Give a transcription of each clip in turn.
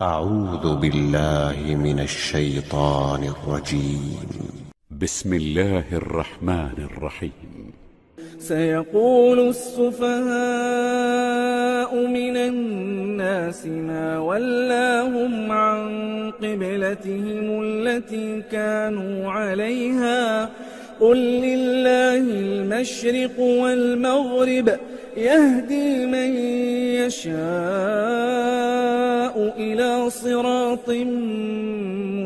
أعوذ بالله من الشيطان الرجيم. بسم الله الرحمن الرحيم. سيقول السفهاء من الناس ما ولاهم عن قبلتهم التي كانوا عليها قل لله المشرق والمغرب يهدي من يشاء إلى صراط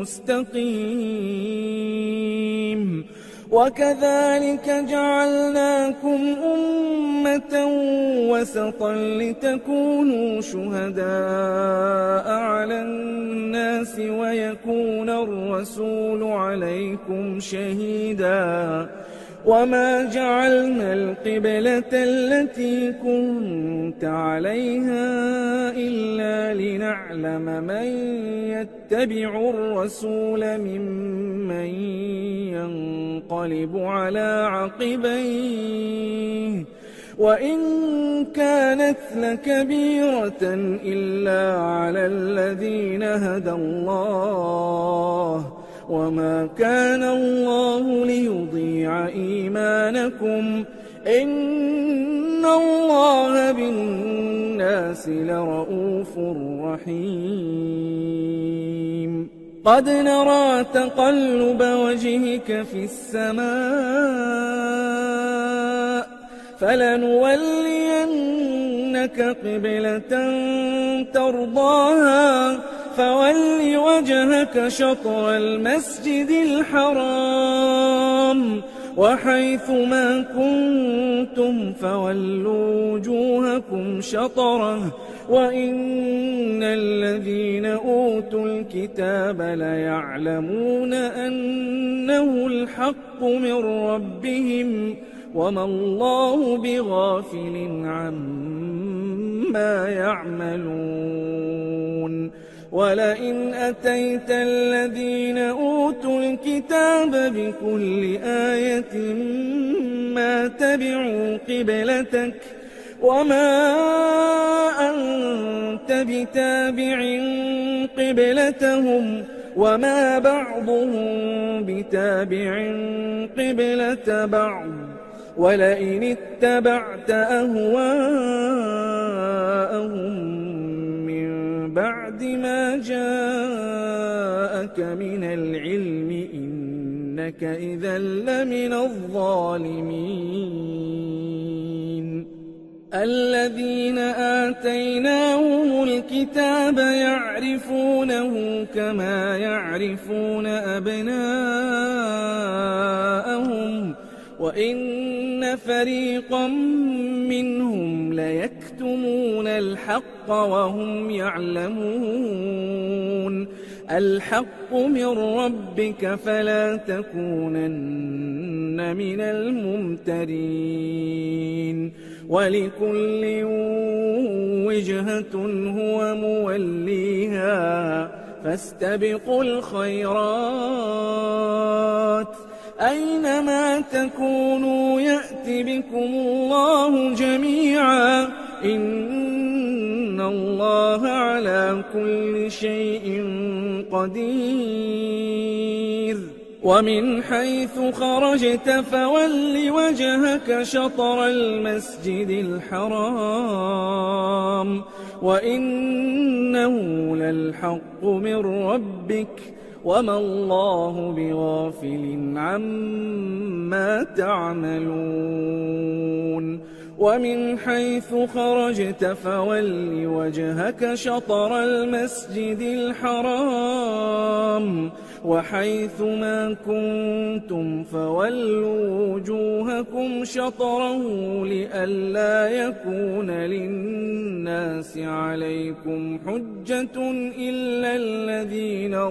مستقيم. وكذلك جعلناكم أمة وسطا لتكونوا شهداء على الناس ويكون الرسول عليكم شهيدا. وما جعلنا القبلة التي كنت عليها إلا لنعلم من يتبع الرسول ممن ينقلب على عقبيه وإن كانت لكبيرة إلا على الذين هدى الله وما كان الله ليضيع إيمانكم إن الله بالناس لرءوف رحيم. قد نرى تقلب وجهك في السماء فلنولينك قبلة ترضاها فول وجهك شطر المسجد الحرام وحيث ما كنتم فولوا وجوهكم شطره وإن الذين أوتوا الكتاب ليعلمون أنه الحق من ربهم وما الله بغافل عما يعملون. ولئن أتيت الذين أوتوا الكتاب بكل آية ما تبعوا قبلتك وما أنت بتابع قبلتهم وما بعضهم بتابع قبلة بعض ولئن اتبعت أهواءهم بعد ما جاءك من العلم إنك إذا لمن الظالمين. الذين آتيناهم الكتاب يعرفونه كما يعرفون أبناءهم وإن فريقا منهم ليكتمون الحق وهم يعلمون. الحق من ربك فلا تكونن من الممترين. ولكل وجهة هو موليها فاستبقوا الخيرات أينما تكونوا يأت بكم الله جميعا إن الله على كل شيء قدير. ومن حيث خرجت فول وجهك شطر المسجد الحرام وإنه للحق من ربك وما الله بغافل عما تعملون. ومن حيث خرجت فول وجهك شطر المسجد الحرام وحيث ما كنتم فولوا وجوهكم شطره لئلا يكون للناس عليكم حجة إلا الذين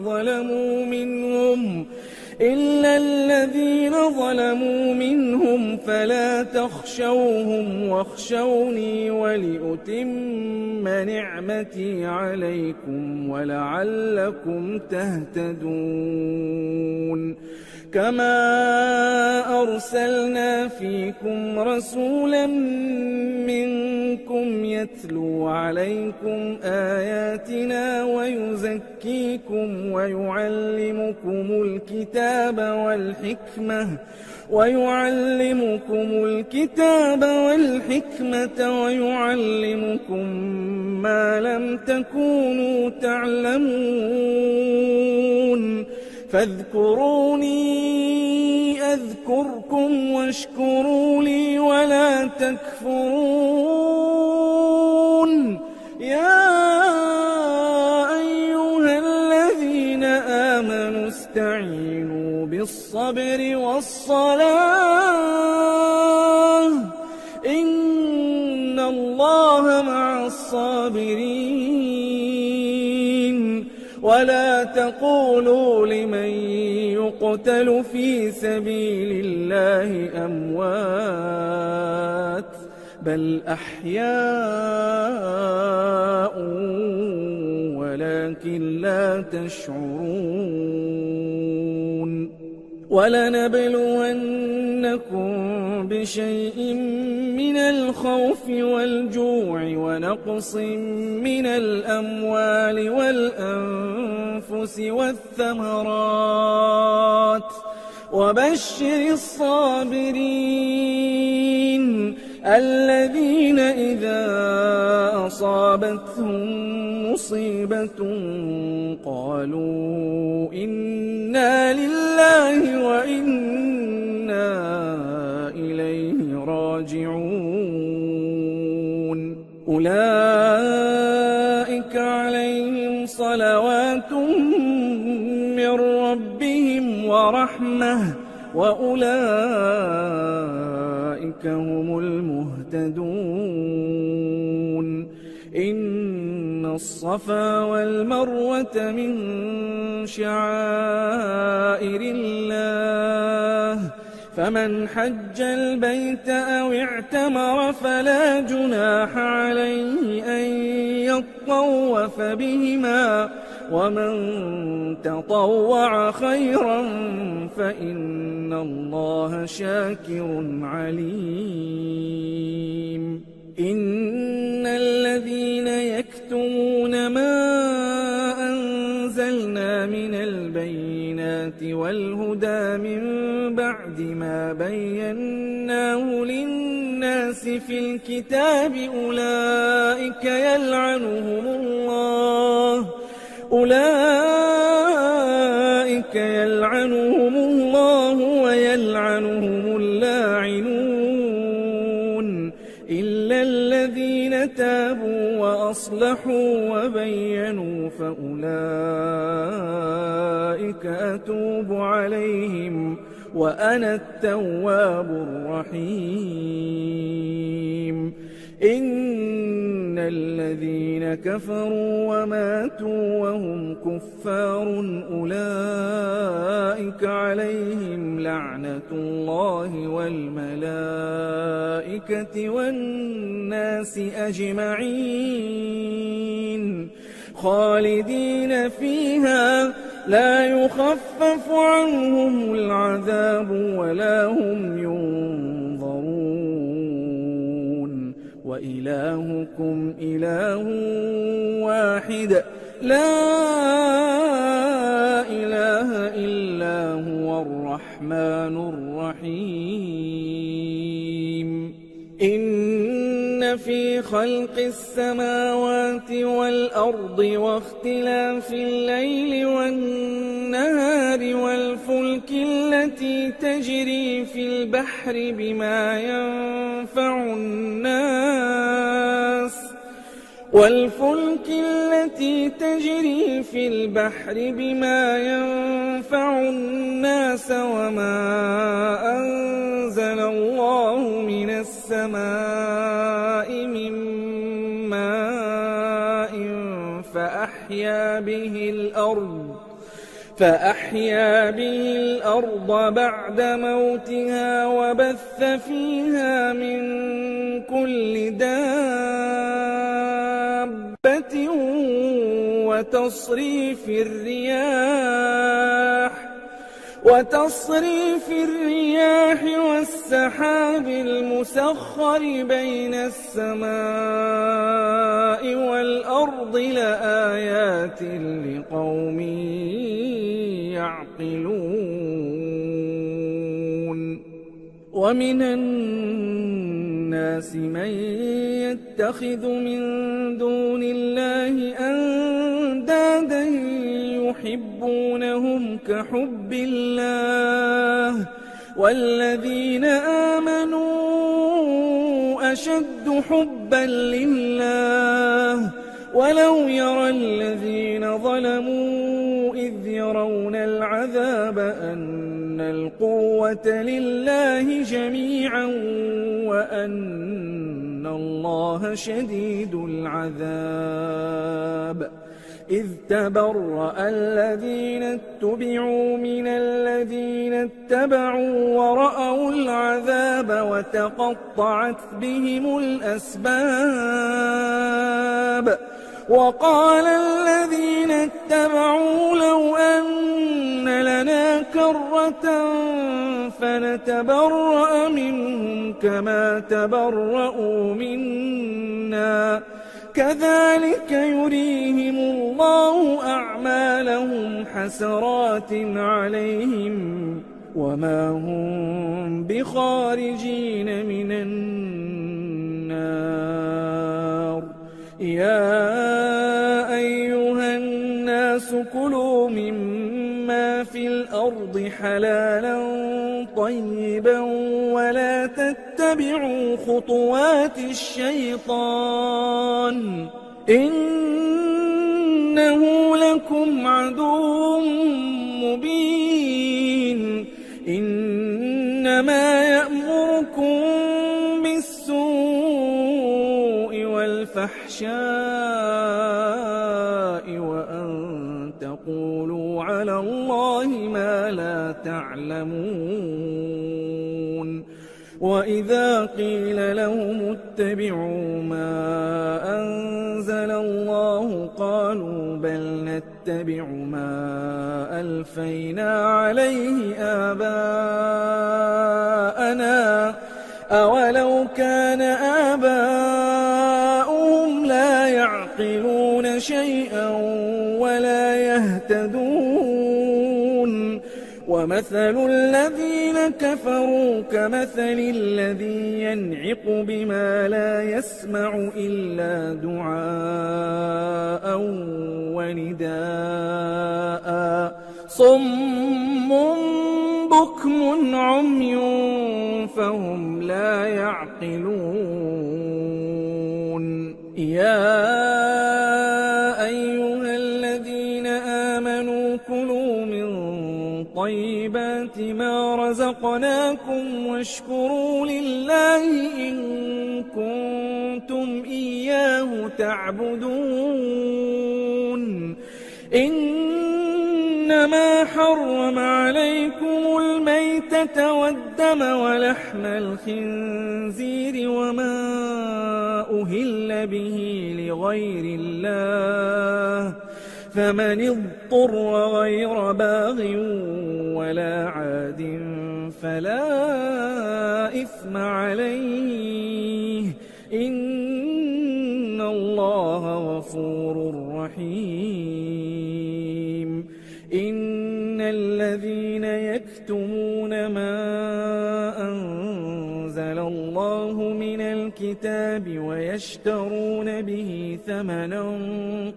ظلموا منهم فلا تخشوهم واخشوني ولأتم نعمتي عليكم ولعلكم تهتدون. كما أرسلنا فيكم رسولا منكم يتلو عليكم آياتنا ويزكيكم ويعلمكم الكتاب والحكمة ويعلمكم ما لم تكونوا تعلمون فاذكروني أذكركم واشكروا لي ولا تكفرون يا أيها الذين آمنوا استعينوا بالصبر والصلاة إن الله مع الصابرين ولا تقولوا لمن يقتل في سبيل الله أموات بل أحياء ولكن لا تشعرون ولنبلونكم بشيء من الخوف والجوع ونقص من الأموال والأنفس والثمرات وبشر الصابرين الذين إذا أصابتهم مصيبة قالوا إنا لله وإنا إليه راجعون أولئك عليهم صلوات من ربهم ورحمة وأولئك هم المهتدون إن الصفا والمروة من شعائر الله فمن حج البيت أو اعتمر فلا جناح عليه أن يطوف بهما ومن تطوع خيرا فإن الله شاكر عليم إن الذين يكتمون ما أنزلنا من البينات والهدى من بعد ما بيناه للناس في الكتاب أولئك يلعنهم الله ويلعنهم اللاعنون إلا الذين تابوا وأصلحوا وبينوا فأولئك أتوب عليهم وأنا التواب الرحيم إن الذين كفروا وماتوا وهم كفار أولئك عليهم لعنة الله والملائكة والناس أجمعين خالدين فيها لا يخفف عنهم العذاب ولا هم ينظرون وإلهكم إله واحد لا إله إلا هو الرحمن الرحيم إن في خلق السماوات والأرض واختلاف الليل والنهار والفلك التي تجري في البحر بما ينفع الناس وما أنزل الله من السماء من ماء فأحيا به الأرض بعد موتها وبث فيها من كل دابة وتصريف الرياح والسحاب المسخر بين السماء والأرض لآيات لقوم يعقلون ومن الناس من يتخذ من دون الله أندادا يحبونهم كحب الله والذين آمنوا أشد حبا لله ولو يرى الذين ظلموا إذ يرون العذاب أن القوة لله جميعا وأن الله شديد العذاب إذ تبرأ الذين اتبعوا من الذين اتبعوا ورأوا العذاب وتقطعت بهم الأسباب وقال الذين اتبعوا لو أن لنا كرة فنتبرأ منهم كما تبرأوا منا كذلك يريهم الله أعمالهم حسرات عليهم وما هم بخارجين من النار يا أيها الناس كلوا مما في الأرض حلالا طيبا ولا تتبعوا خطوات الشيطان إنه لكم عدو مبين إنما يأمركم بالسوء والفحشاء وأن تقولوا على الله ما لا تعلمون وإذا قيل لهم اتبعوا ما أنزل الله قالوا بل نتبع ما ألفينا عليه آباءنا أولو كان آباؤهم لا يعقلون شيئا ولا يهتدون ومثل الذين كفروا كمثل الذي ينعق بما لا يسمع إلا دعاء ونداء صم بكم عمي فهم لا يعقلون يا أيها الذين آمنوا كلوا من طيبات ما رزقناكم واشكروا لله إن كنتم إياه تعبدون إنما حرم عليكم الميتة والدم ولحم الخنزير وما أهل به لغير الله فمن اضطر غير باغ ولا عاد فلا إثم عليه إن الله غفور رحيم إن الذين يكتمون ما أنزل الله من الكتاب ويشترون به ثمنا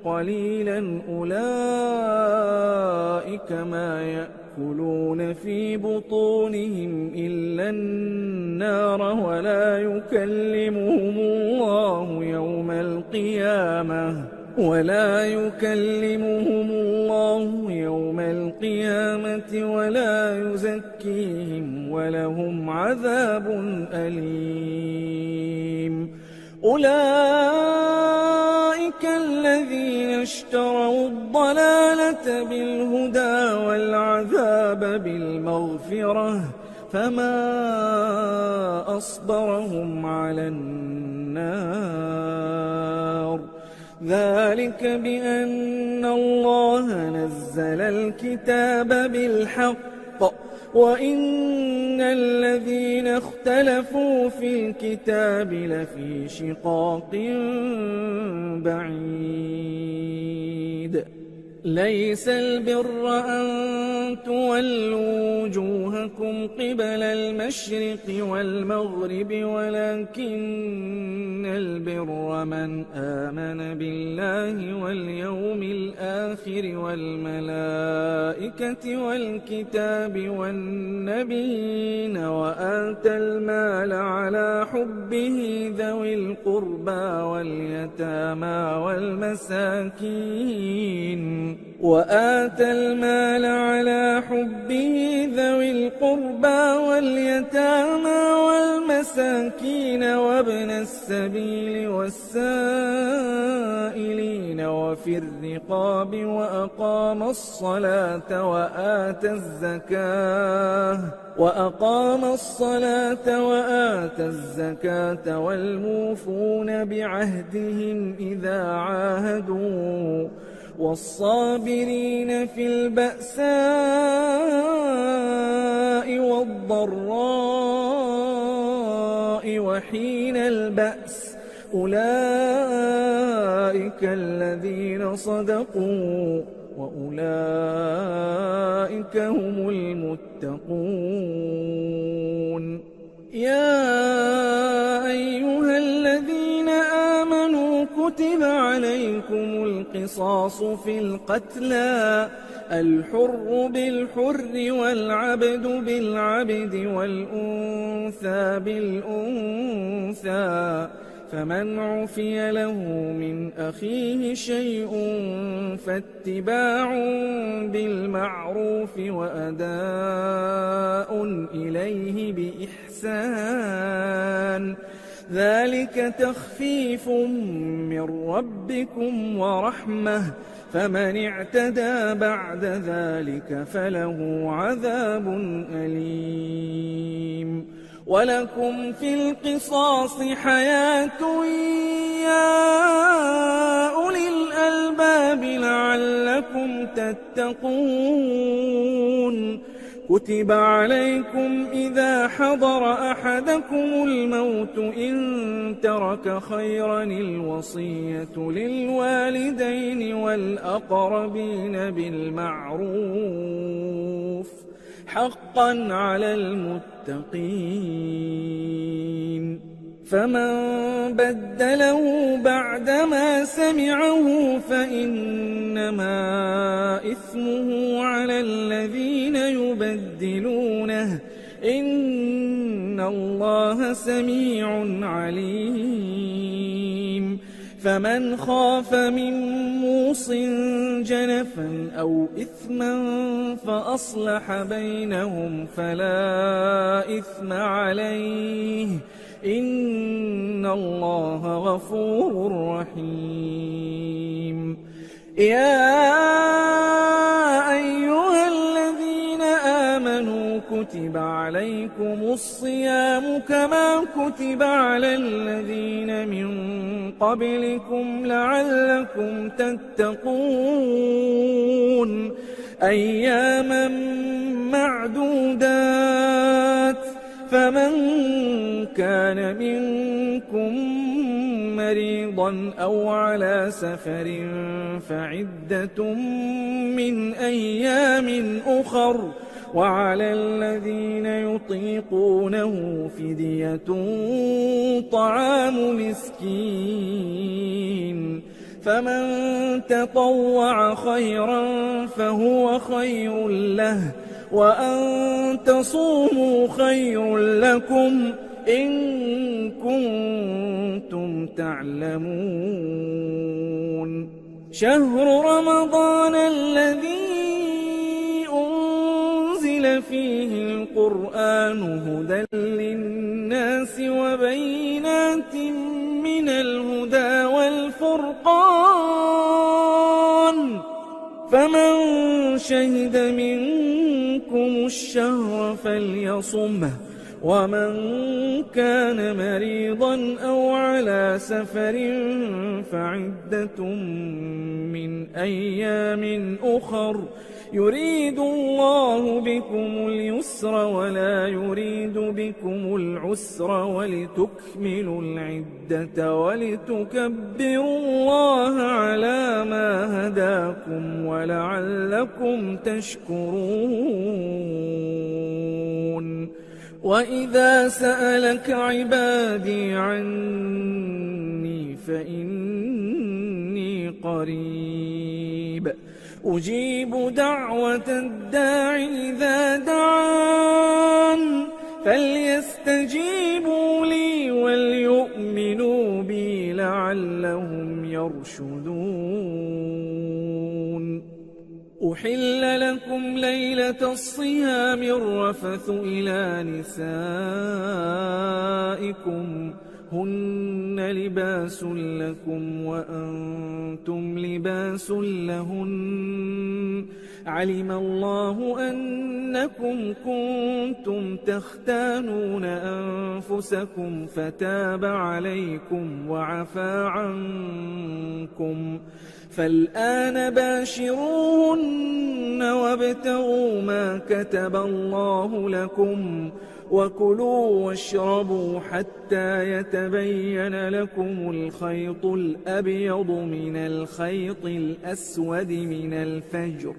قليلا أولئك ما يأكلون في بطونهم إلا النار ولا يكلمهم الله يوم القيامة ولا يزكيهم ولهم عذاب أليم أولئك الذين اشتروا الضلالة بالهدى والعذاب بالمغفرة فما أصبرهم على النار ذلك بأن الله نزل الكتاب بالحق وإن الذين اختلفوا في الكتاب لفي شقاق بعيد ليس البر أن تولوا وجوهكم قبل المشرق والمغرب ولكن البر من آمن بالله واليوم الآخر والملائكة والكتاب والنبيين وآتى المال على حبه ذوي القربى واليتامى والمساكين وابن السبيل والسائلين وفي الرقاب وأقام الصلاة وآتى الزكاة والموفون بعهدهم إذا عاهدوا والصابرين في البأساء والضراء وحين البأس أولئك الذين صدقوا وأولئك هم المتقون يا أيها الذين آمنوا كتب عليكم القصاص في القتلى الحر بالحر والعبد بالعبد والأنثى بالأنثى فمن عفي له من أخيه شيء فاتباع بالمعروف وأداء إليه بإحسان ذلك تخفيف من ربكم ورحمة فمن اعتدى بعد ذلك فله عذاب أليم ولكم في القصاص حياة يا أولي الألباب لعلكم تتقون كتب عليكم إذا حضر أحدكم الموت إن ترك خيرا الوصية للوالدين والأقربين بالمعروف حقا على المتقين فمن بدله بعدما سمعه فإنما إثمه على الذين يبدلونه إن الله سميع عليم فمن خاف من موص جنفا أو إثما فأصلح بينهم فلا إثم عليه إن الله غفور رحيم يا أيها الذين آمنوا كتب عليكم الصيام كما كتب على الذين من قبلكم لعلكم تتقون أياما معدودات فمن كان منكم مريضا أو على سفر فعدة من أيام أخر وعلى الذين يطيقونه فدية طعام مسكين فمن تطوع خيرا فهو خير له وأن تصوموا خير لكم إن كنتم تعلمون شهر رمضان الذي أنزل فيه القرآن هدى للناس وبينات من الهدى والفرقان فمن شهد منكم الشهر فليصمه ومن كان مريضا أو على سفر فعدة من أيام أخر يريد الله بكم اليسر ولا يريد بكم العسر ولتكملوا العدة ولتكبروا الله على ما هداكم ولعلكم تشكرون وإذا سألك عبادي عني فإني قريب أجيب دعوة الداع إذا دعان فليستجيبوا لي وليؤمنوا بي لعلهم يرشدون أحل لكم ليلة الصيام الرفث إلى نسائكم هن لباس لكم وأنتم لباس لهن علم الله أنكم كنتم تختانون أنفسكم فتاب عليكم وعفى عنكم فالآن باشروهن وابتغوا ما كتب الله لكم وكلوا واشربوا حتى يتبين لكم الخيط الأبيض من الخيط الأسود من الفجر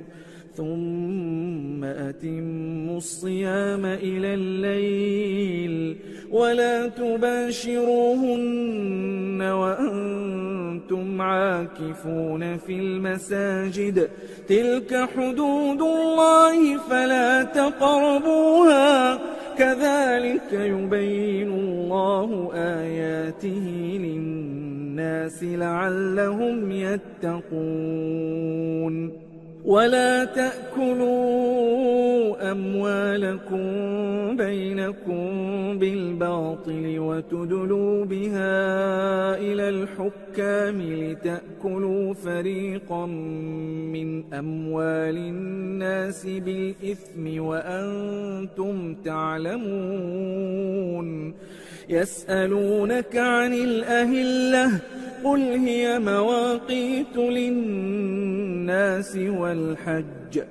ثم أتموا الصيام إلى الليل ولا تباشروهن وأنتم عاكفون في المساجد تلك حدود الله فلا تقربوها كذلك يبين الله آياته للناس لعلهم يتقون ولا تأكلوا أموالكم بينكم بالباطل وتدلوا بها إلى الحكام لتأكلوا فريقا من أموال الناس بالإثم وأنتم تعلمون يسألونك عن الأهلة قل هي مواقيت للناس والحج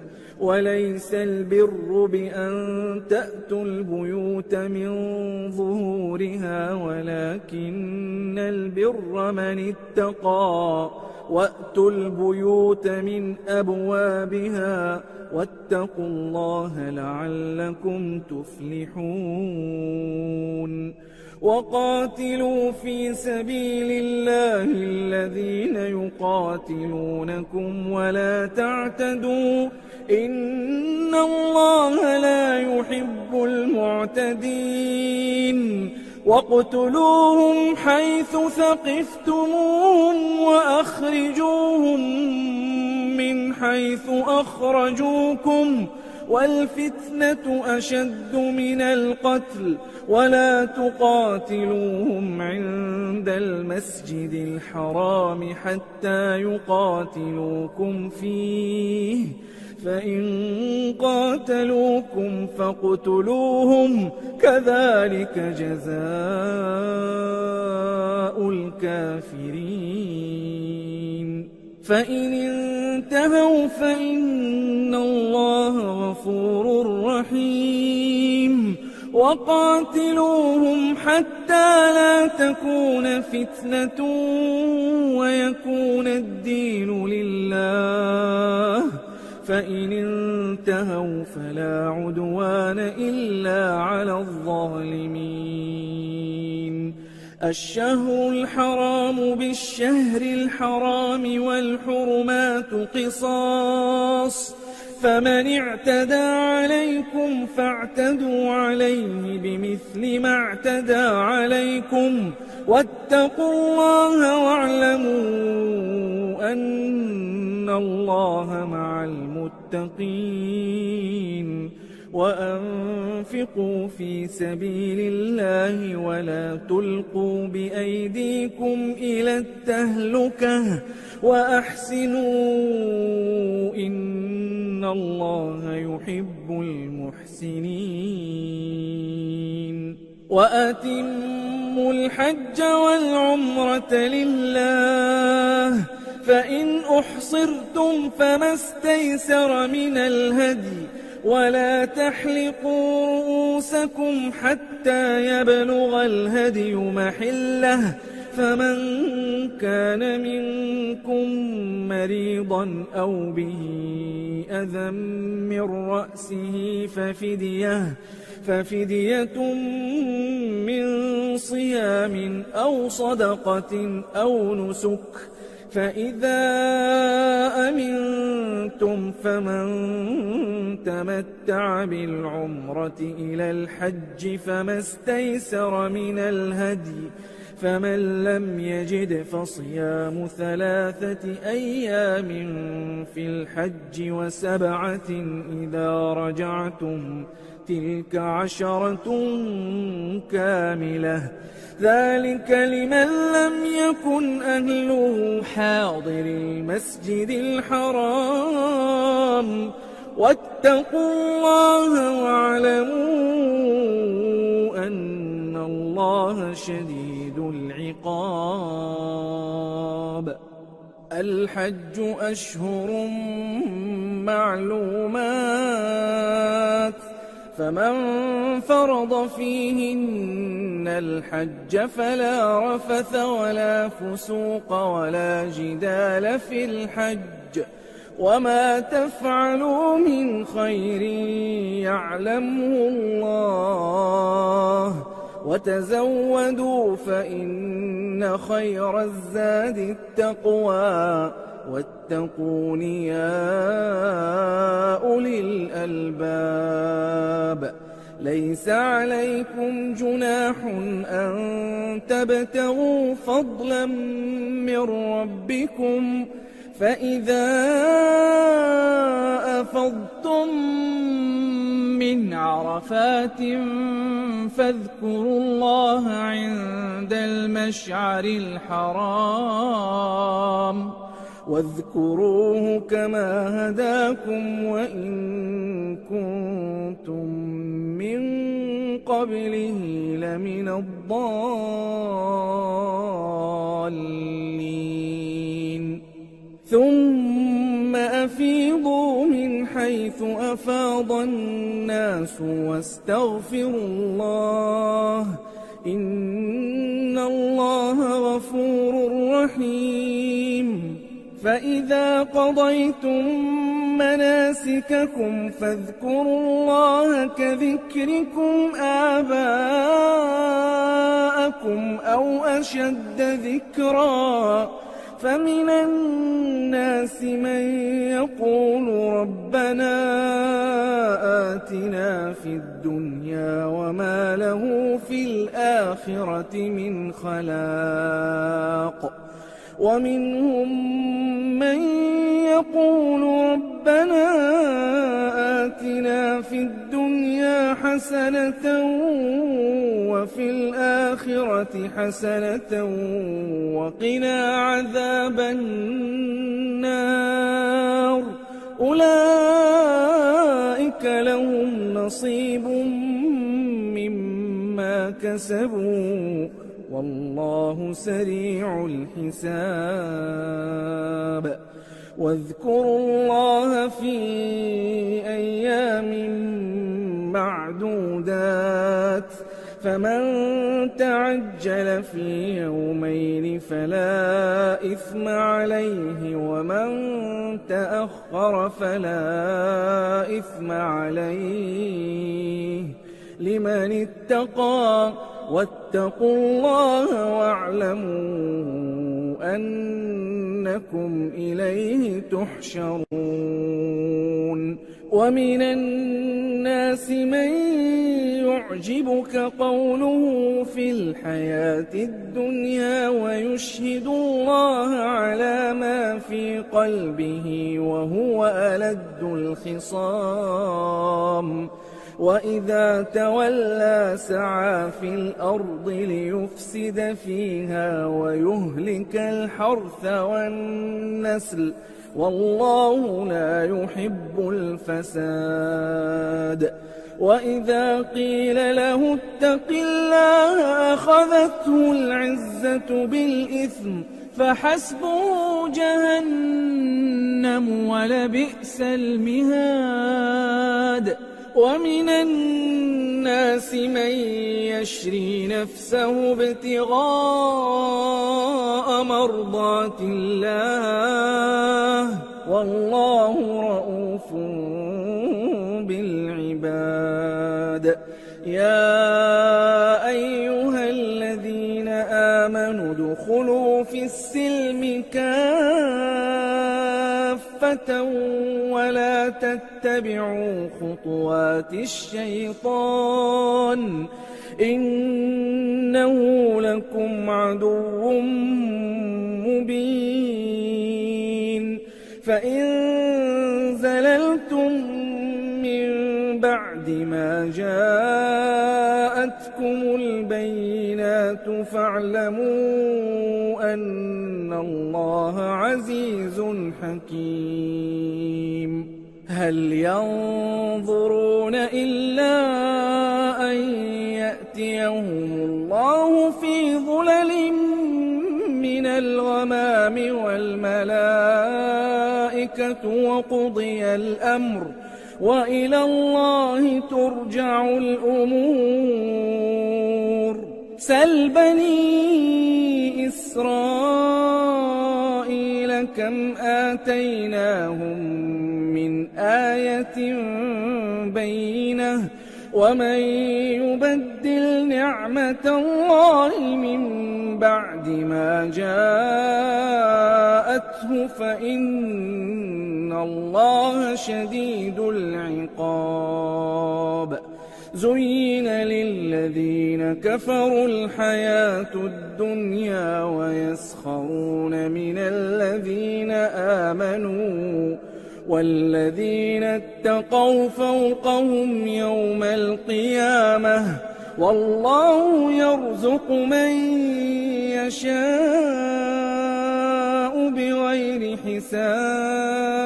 وليس البر بأن تأتوا البيوت من ظهورها ولكن البر من اتقى وأتوا البيوت من أبوابها واتقوا الله لعلكم تفلحون وقاتلوا في سبيل الله الذين يقاتلونكم ولا تعتدوا إن الله لا يحب المعتدين واقتلوهم حيث ثقفتموهم وأخرجوهم من حيث أخرجوكم والفتنة أشد من القتل ولا تقاتلوهم عند المسجد الحرام حتى يقاتلوكم فيه فإن قاتلوكم فاقتلوهم كذلك جزاء الكافرين فإن انتهوا فإن الله غفور رحيم وقاتلوهم حتى لا تكون فتنة ويكون الدين لله فإن انتهوا فلا عدوان إلا على الظالمين الشهر الحرام بالشهر الحرام والحرمات قصاص فمن اعتدى عليكم فاعتدوا عليه بمثل ما اعتدى عليكم واتقوا الله واعلموا أن الله مع المتقين وأنفقوا في سبيل الله ولا تلقوا بأيديكم إلى التهلكة وأحسنوا إن الله يحب المحسنين وأتموا الحج والعمرة لله فإن أحصرتم فما استيسر من الهدي ولا تحلقوا رؤوسكم حتى يبلغ الهدي محله فمن كان منكم مريضا أو به أذى من رأسه ففدية من صيام أو صدقة أو نسك فإذا أمنتم فمن تمتع بالعمرة إلى الحج فما استيسر من الهدي فمن لم يجد فصيام 3 أيام في الحج و7 إذا رجعتم تلك 10 كاملة ذلك لمن لم يكن أهله حاضر المسجد الحرام واتقوا الله واعلموا أن الله شديد العقاب الحج أشهر معلومات فمن فرض فيهن الحج فلا رفث ولا فسوق ولا جدال في الحج وما تفعلوا من خير يعلمه الله وتزودوا فإن خير الزاد التقوى واتقون يا أولي الألباب ليس عليكم جناح أن تبتغوا فضلا من ربكم فإذا أفضتم من عرفات فاذكروا الله عند المشعر الحرام واذكروه كما هداكم وإن كنتم من قبله لمن الضالين ثم أفيضوا من حيث أفاض الناس واستغفروا الله إن الله غفور رحيم فإذا قضيتم مناسككم فاذكروا الله كذكركم آباءكم أو أشد ذكرا فمن الناس من يقول ربنا آتنا في الدنيا وما له في الآخرة من خلاق ومنهم من يقول ربنا آتنا في الدنيا حسنة وفي الآخرة حسنة وقنا عذاب النار أولئك لهم نصيب مما كسبوا والله سريع الحساب واذكروا الله في أيام معدودات فمن تعجل في يومين فلا إثم عليه ومن تأخر فلا إثم عليه لمن اتقى واتقوا الله واعلموا أنكم إليه تحشرون ومن الناس من يعجبك قوله في الحياة الدنيا ويشهد الله على ما في قلبه وهو ألد الخصام وإذا تولى سعى في الأرض ليفسد فيها ويهلك الحرث والنسل والله لا يحب الفساد وإذا قيل له اتق الله أخذته العزة بالإثم فحسبه جهنم ولبئس المهاد ومن الناس من يشري نفسه ابتغاء مرضات الله والله رؤوف بالعباد يا أيها الذين آمنوا ادخلوا في السلم كافة ولا تتبعوا خطوات الشيطان إنه لكم عدو مبين فإن زللتم من بعد ما جاءتكم البينات فاعلموا أن الله عزيز حكيم هل ينظرون إلا أن يأتيهم الله في ظلل من الغمام والملائكة وقضي الأمر وإلى الله ترجع الأمور سل بني إسرائيل كم آتيناهم من آية بينة ومن يبدل نعمة الله من بعد ما جاءته فإن الله شديد العقاب زين للذين كفروا الحياة الدنيا ويسخرون من الذين آمنوا والذين اتقوا فوقهم يوم القيامة والله يرزق من يشاء بغير حساب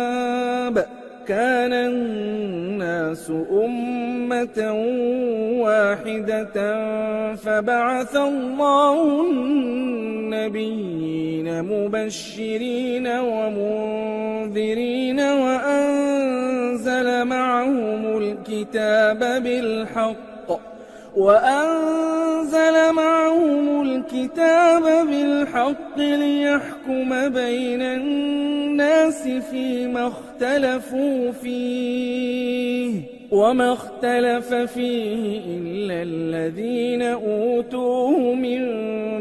كان الناس أمة واحدة فبعث الله النبيين مبشرين ومنذرين وأنزل معهم الكتاب بالحق ليحكم بين الناس فيما اختلفوا فيه وما اختلف فيه إلا الذين أوتوه من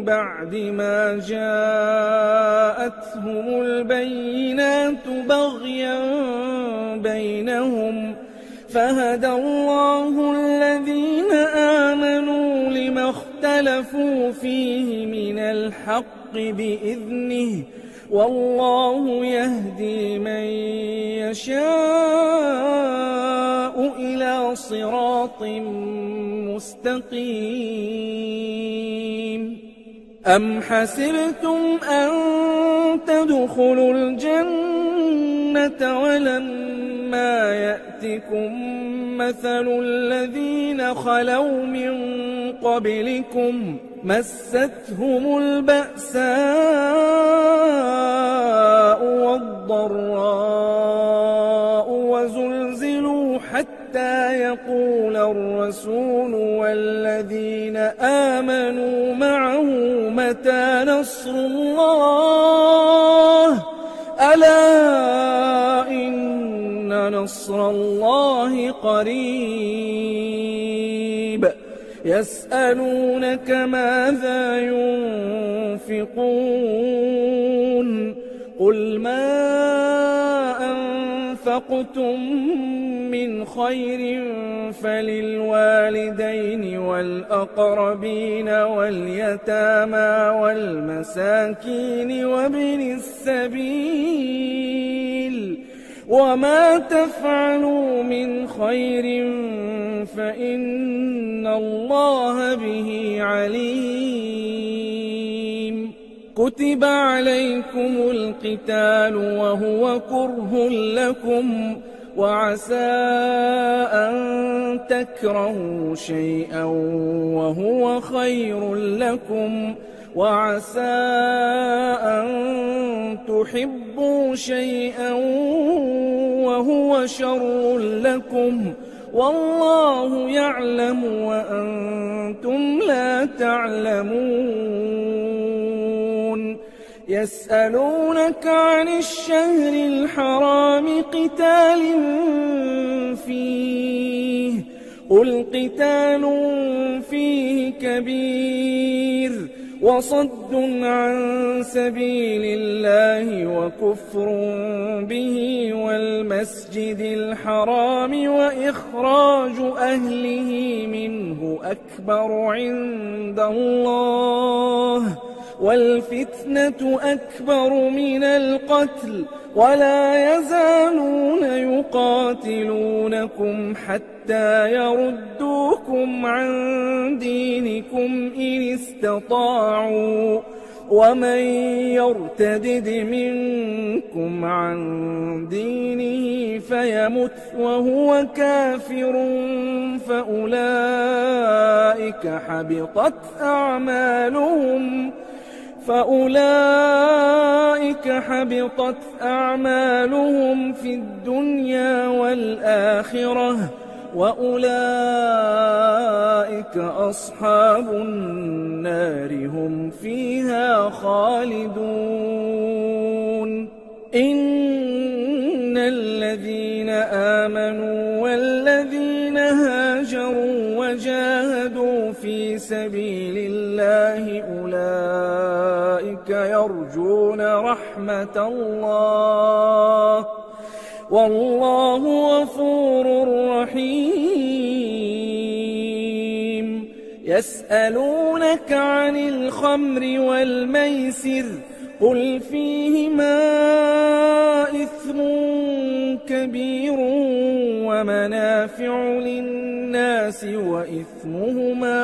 بعد ما جاءتهم البينات بغيا بينهم فهدى الله الذين آمنوا لما اختلفوا فيه من الحق بإذنه والله يهدي من يشاء إلى صراط مستقيم أم حسبتم أن تدخلوا الجنة ولما يأتكم مثل الذين خلوا من قبلكم مستهم البأساء والضراء وزلزلوا حتى يقول الرسول والذين آمنوا معه متى نصر الله ألا إن نصر الله قريب يسألونك ماذا ينفقون قل ما أنفقتم من خير فللوالدين والأقربين واليتامى والمساكين وابن السبيل وما تفعلوا من خير فإن الله به عليم كتب عليكم القتال وهو كره لكم وعسى أن تكرهوا شيئا وهو خير لكم وعسى أن تحبوا شيئا وهو شر لكم والله يعلم وأنتم لا تعلمون يسألونك عن الشهر الحرام قتال فيه قل قتال فيه كبير وصد عن سبيل الله وكفر به والمسجد الحرام وإخراج أهله منه أكبر عند الله والفتنة أكبر من القتل ولا يزالون يقاتلونكم حتى يردوكم عن دينكم إن استطاعوا ومن يرتدد منكم عن دينه فيمت وهو كافر فأولئك حبطت أعمالهم في الدنيا والآخرة وأولئك أصحاب النار هم فيها خالدون إن الذين آمنوا والذين هاجروا وجاهدوا في سبيل الله أولئك يرجون رحمة الله والله غفور رحيم يسألونك عن الخمر والميسر قل فيهما إثم كبير ومنافع للناس وإثمهما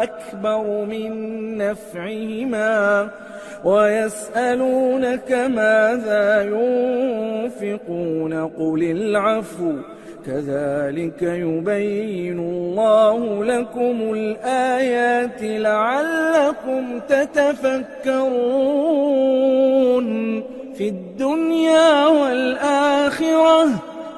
أكبر من نفعهما ويسألونك ماذا ينفقون قل العفو كذلك يبين الله لكم الآيات لعلكم تتفكرون في الدنيا والآخرة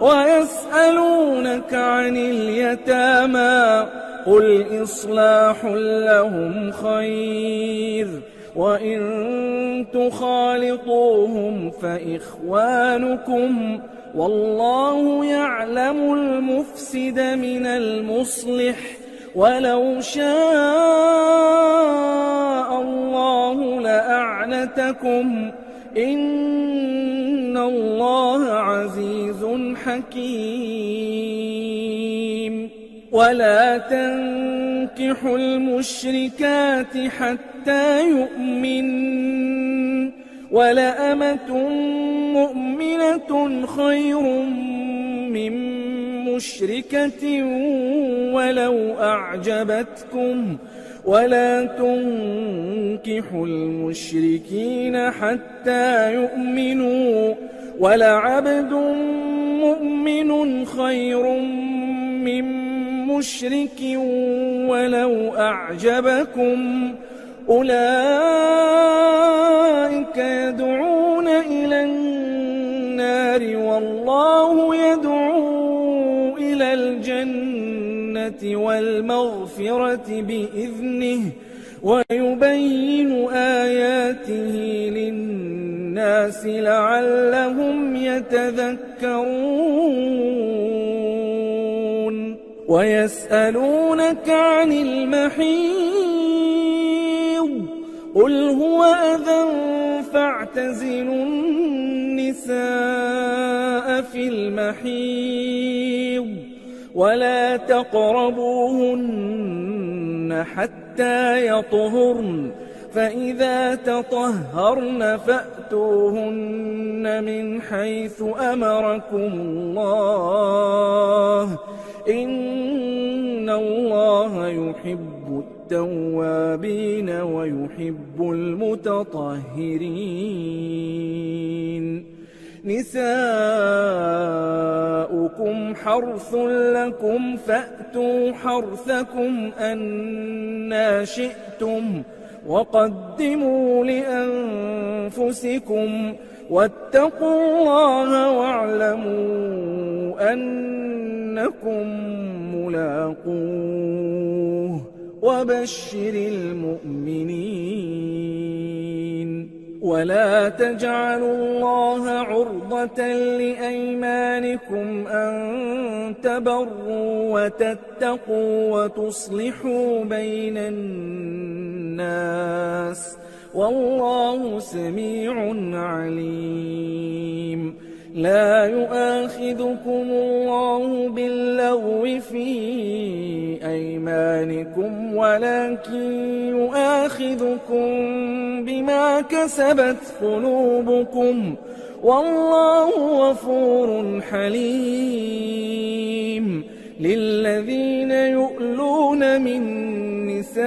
ويسألونك عن اليتامى قل إصلاح لهم خير وإن تخالطوهم فإخوانكم والله يعلم المفسد من المصلح ولو شاء الله لأعنتكم إن الله عزيز حكيم ولا تنكحوا المشركات حتى يؤمنوا ولأمة مؤمنة خير من مشركة ولو أعجبتكم ولا تنكحوا المشركين حتى يؤمنوا ولعبد مؤمن خير من مشرك ولو أعجبكم أولئك يدعون إلى النار والله يدعو إلى الجنة والمغفرة بإذنه ويبين آياته للناس لعلهم يتذكرون ويسألونك عن المحيض قل هو أذى فاعتزلوا النساء في المحيض ولا تقربوهن حتى يطهرن فإذا تطهرن فأتوهن من حيث أمركم الله إن الله يحب التوابين ويحب المتطهرين نساؤكم حرث لكم فأتوا حرثكم أنى شئتم وقدموا لأنفسكم واتقوا الله واعلموا أنكم ملاقوه وبشر المؤمنين. ولا تجعلوا الله عرضة لأيمانكم أن تبروا وتتقوا وتصلحوا بين الناس والله سميع عليم. لا يؤاخذكم الله باللغو في أيمانكم ولكن يؤاخذكم بما كسبت قلوبكم والله غفور حليم. للذين يؤلون من نسائهم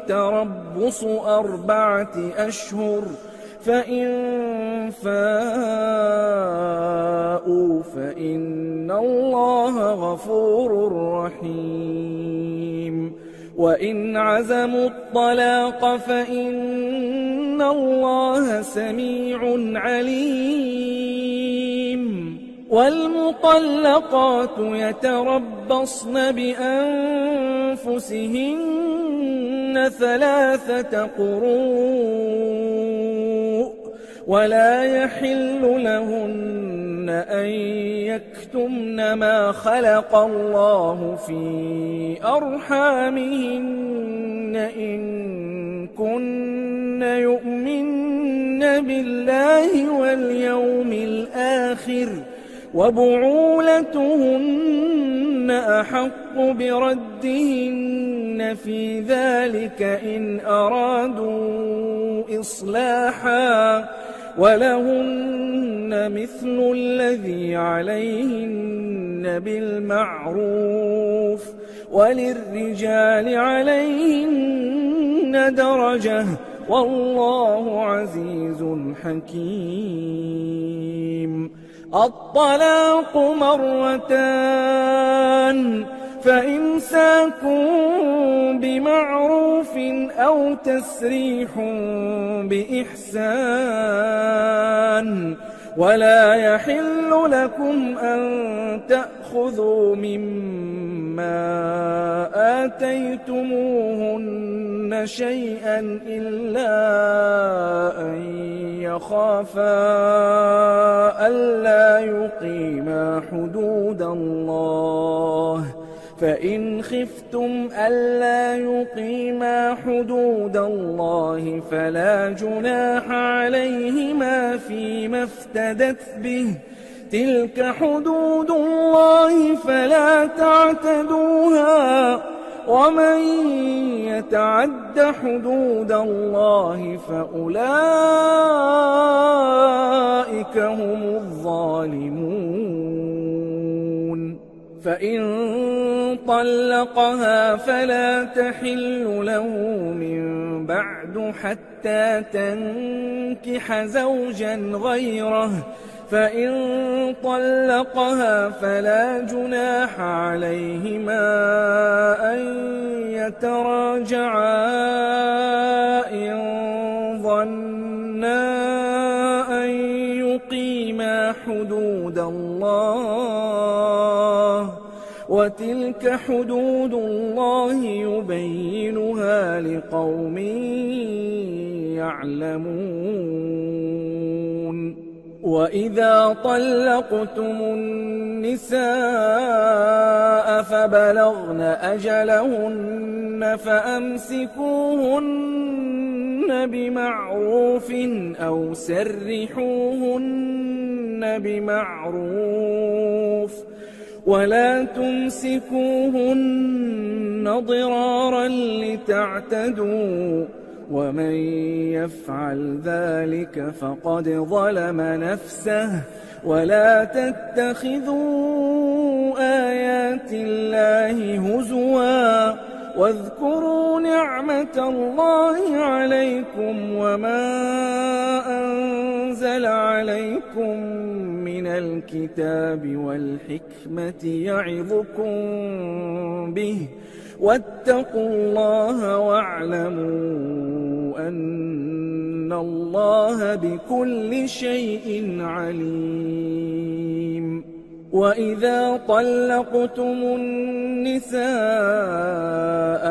تربص 4 أشهر فإن فاءوا فإن الله غفور رحيم. وإن عزموا الطلاق فإن الله سميع عليم. والمطلقات يتربصن بأنفسهن 3 قروء ولا يحل لهن أن يكتمن ما خلق الله في أرحامهن إن كن يؤمن بالله واليوم الآخر وبعولتهن أحق بردهن في ذلك إن أرادوا إصلاحا ولهن مثل الذي عليهن بالمعروف وللرجال عليهن درجة والله عزيز حكيم. الطلاق 2 فإمساك بمعروف أو تسريح بإحسان ولا يحل لكم أن تأخذوا مما آتيتموهن شيئا إلا أن يخافا ألا يقيما حدود الله فإن خفتم ألا يقيما حدود الله فلا جناح عليهما فيما افتدت به تلك حدود الله فلا تعتدوها ومن يتعد حدود الله فأولئك هم الظالمون. فإن طلقها فلا تحل له من بعد حتى تنكح زوجا غيره فإن طلقها فلا جناح عليهما أن يتراجعا إن ظنا أن يقيما حدود الله وتلك حدود الله يبينها لقوم يعلمون. وإذا طلقتم النساء فبلغن أجلهن فأمسكوهن بمعروف أو سرحوهن بمعروف ولا تمسكوهن ضرارا لتعتدوا ومن يفعل ذلك فقد ظلم نفسه ولا تتخذوا آيات الله هزوا واذكروا نعمة الله عليكم وما أنزل نزل عليكم من الكتاب والحكمة يعظكم به واتقوا الله واعلموا أن الله بكل شيء عليم. وإذا طلقتم النساء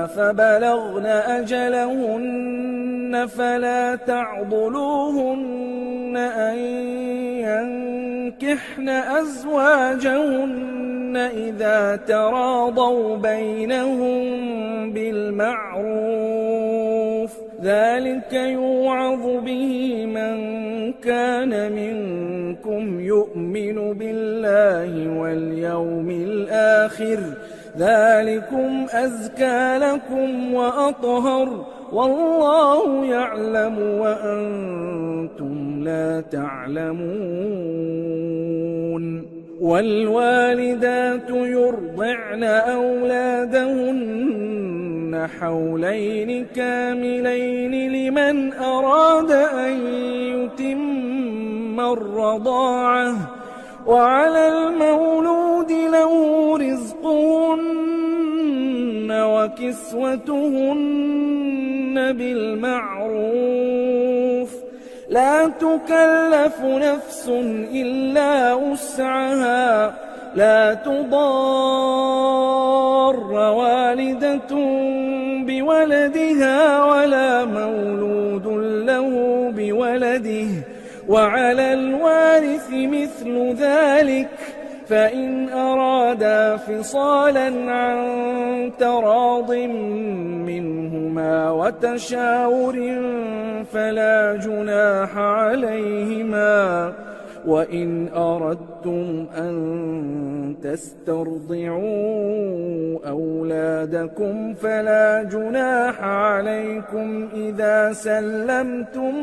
فبلغن أجلهن فلا تعضلوهن أن ينكحن أزواجهن إذا تراضوا بينهم بالمعروف، ذلك يوعظ به من كان منكم يؤمن بالله واليوم الآخر، ذلكم أزكى لكم وأطهر، والله يعلم وأنتم لا تعلمون. والوالدات يرضعن أولادهن حولين كاملين لمن أراد أن يتم الرضاعة، وعلى المولود له رزقهن وكسوتهن بالمعروف، لا تكلف نفس إلا وسعها، لا تضار والدة بولدها ولا مولود له بولده، وعلى الوارث مثل ذلك، فإن أرادا فصالا عن تراض منهما وتشاور فلا جناح عليهما. وإن أردتم أن تسترضعوا أولادكم فلا جناح عليكم إذا سلمتم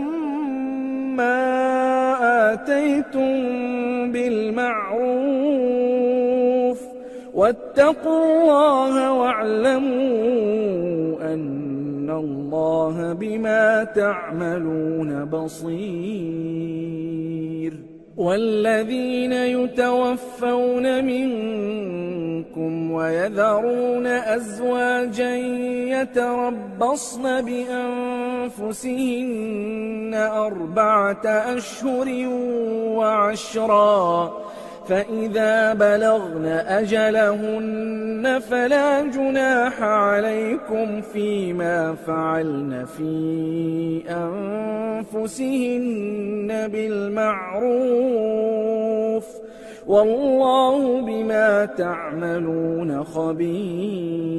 ما آتيتم بالمعروف، واتقوا الله واعلموا أن الله بما تعملون بصير. والذين يتوفون منكم ويذرون أزواجا يتربصن بأنفسهن 4 أشهر وعشرا، فإذا بلغن أجلهن فلا جناح عليكم فيما فعلن في أنفسهن بالمعروف، والله بما تعملون خبير.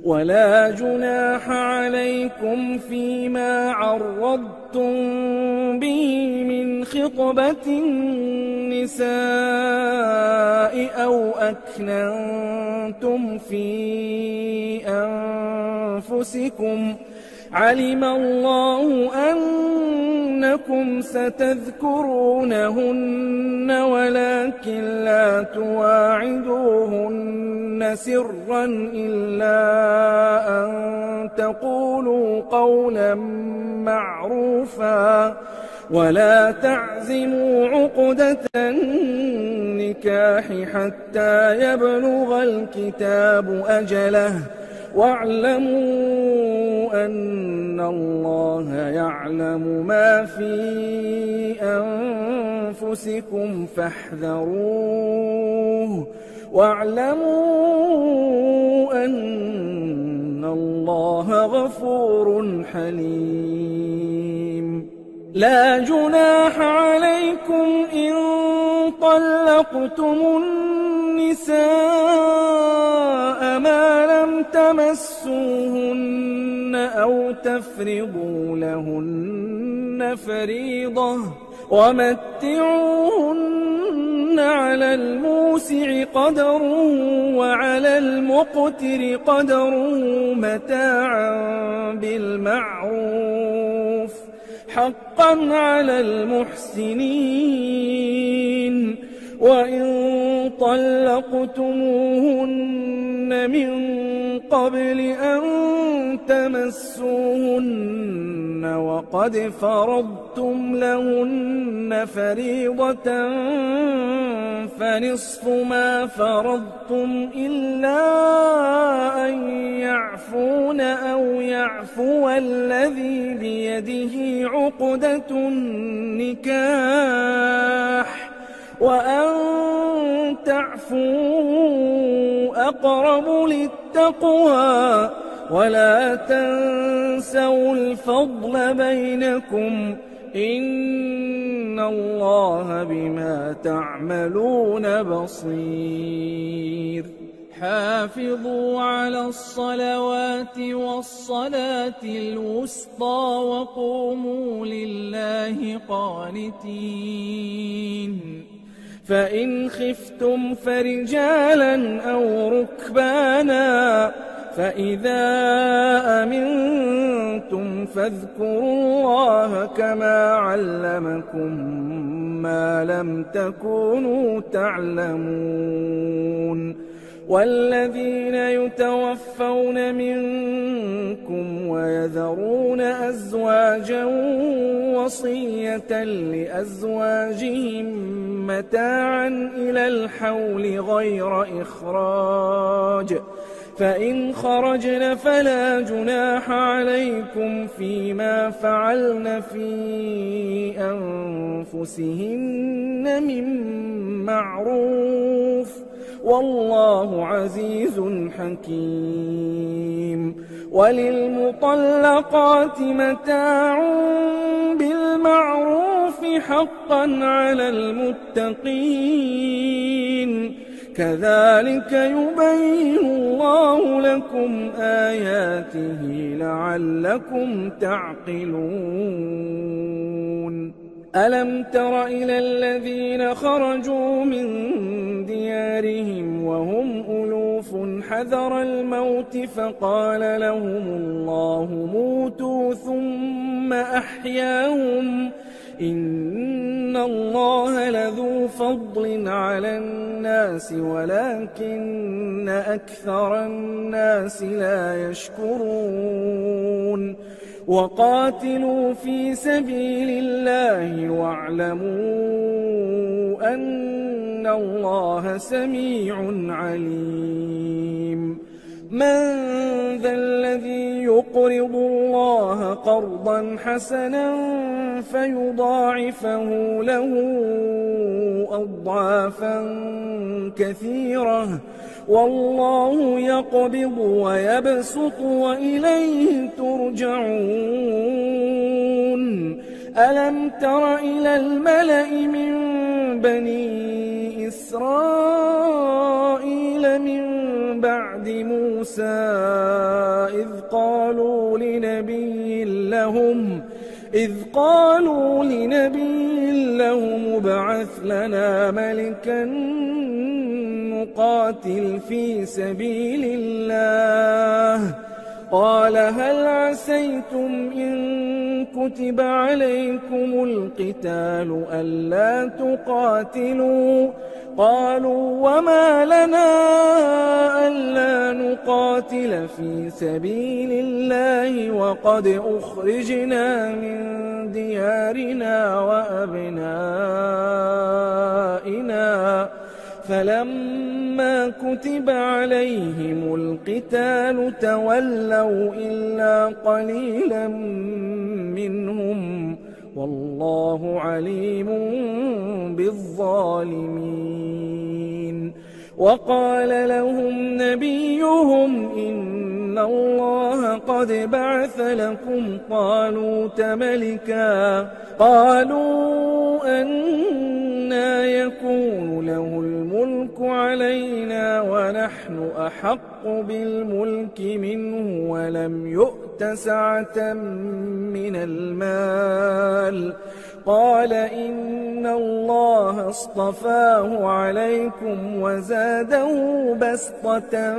ولا جناح عليكم فيما عرضتم به من خطبة النساء أو أكننتم في أنفسكم، علم الله أنكم ستذكرونهن ولكن لا تواعدوهن سرا إلا أن تقولوا قولا معروفا، ولا تعزموا عقدة النكاح حتى يبلغ الكتاب أجله، واعلموا أن الله يعلم ما في أنفسكم فاحذروه، واعلموا أن الله غفور حليم. لا جناح عليكم إن طلقتم النساء ما لم تمسوهن أو تفرضوا لهن فريضة، ومتعوهن على الموسع قدره وعلى المقتر قدره متاعا بالمعروف، حقا على المحسنين. وإن طلقتموهن من قبل أن تمسوهن وقد فرضتم لهن فريضة فنصف ما فرضتم إلا أن يعفون أو يعفو الذي بيده عقدة النكاح وأن تعفوا أقرب للتقوى ولا تنسوا الفضل بينكم إن الله بما تعملون بصير. حافظوا على الصلوات والصلاة الوسطى وقوموا لله قانتين. فإن خفتم فرجالا أو ركبانا فإذا أمنتم فاذكروا الله كما علمكم ما لم تكونوا تعلمون. والذين يتوفون منكم ويذرون أزواجا وصية لأزواجهم متاعا إلى الحول غير إخراج فإن خرجن فلا جناح عليكم فيما فعلن في أنفسهن من معروف والله عزيز حكيم. وللمطلقات متاع بالمعروف حقا على المتقين كذلك يبين الله لكم آياته لعلكم تعقلون. ألم تر إلى الذين خرجوا من ديارهم وهم ألوف حذر الموت فقال لهم الله موتوا ثم أحياهم إن الله لذو فضل على الناس ولكن أكثر الناس لا يشكرون. وقاتلوا في سبيل الله واعلموا أن الله سميع عليم. من ذا الذي يقرض الله قرضا حسنا فيضاعفه له أضعافا كثيرة والله يقبض ويبسط وإليه ترجعون. ألم تر إلى الملأ من بني إسرائيل من بعد موسى إذ قالوا لنبي لهم ابعث لنا ملكا نقاتل في سبيل الله قال هل عسيتم إن كتب عليكم القتال ألا تقاتلوا قالوا وما لنا ألا نقاتل في سبيل الله وقد أخرجنا من ديارنا وأبنائنا فلما كتب عليهم القتال تولوا إلا قليلا منهم والله عليم بالظالمين. وقال لهم نبيهم إن الله قد بعث لكم طالوت ملكا قالوا أنى يكون له الملك علينا ونحن أحق بالملك منه ولم يؤت سعة من المال قال إن الله اصطفاه عليكم وزاده بسطة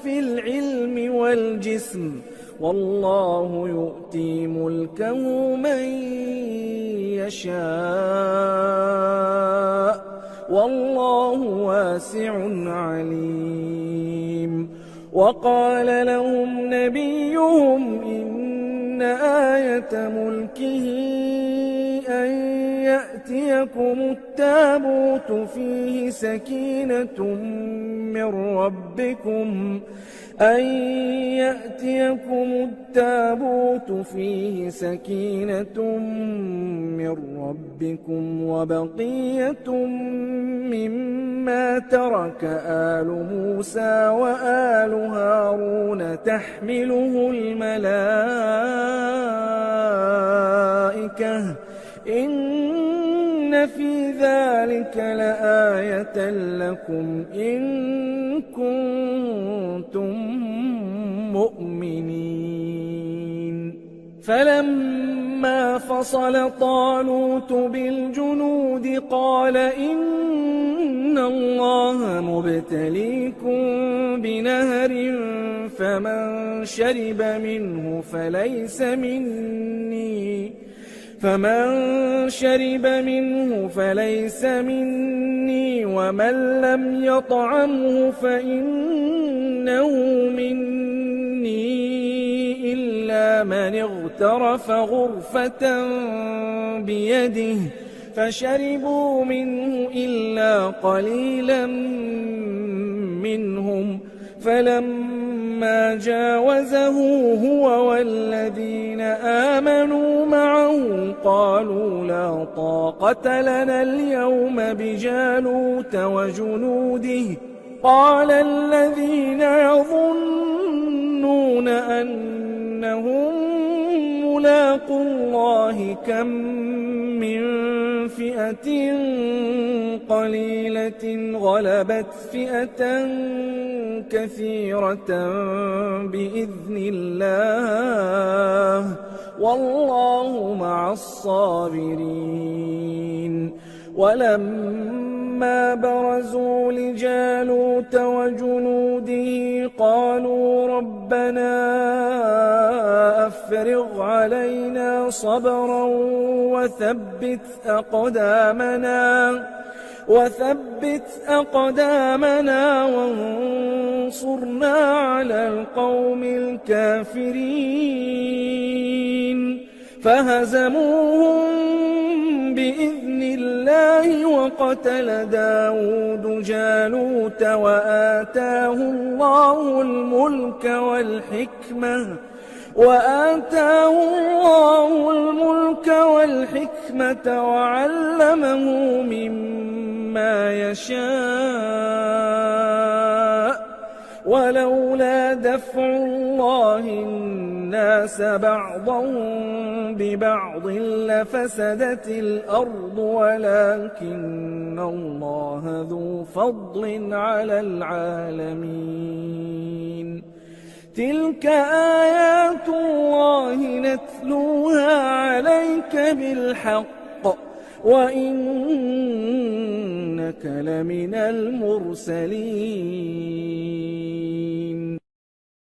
في العلم والجسم والله يؤتي ملكه من يشاء والله واسع عليم. وقال لهم نبيهم إن آية ملكه أن يأتيكم التابوت فيه سكينة من ربكم وبقية مما ترك آل موسى وآل هارون تحمله الملائكة إن في ذلك لآية لكم إن كنتم مؤمنين فلما فصل طالوت بالجنود قال إن الله مبتليكم بنهر فمن شرب منه فليس مني ومن لم يطعمه فإنه مني إلا من اغترف غرفة بيده فشربوا منه إلا قليلا منهم فلما جاوزه هو والذين آمنوا معه قالوا لا طاقة لنا اليوم بجالوت وجنوده قال الذين يظنون أنهم ملاقو الله كم من فئة قليلة غلبت فئة كثيرة بإذن الله والله مع الصابرين ولما برزوا لجالوت وجنوده قالوا ربنا أفرغ علينا صبرا وثبت أقدامنا وانصرنا على القوم الكافرين فهزموهم بإذن الله وقتل داود جالوت وآتاه الله الملك والحكمة وعلمه مما يشاء ولولا دفع الله الناس بعضهم ببعض لفسدت الأرض ولكن الله ذو فضل على العالمين تلك آيات الله نتلوها عليك بالحق وإنك لمن المرسلين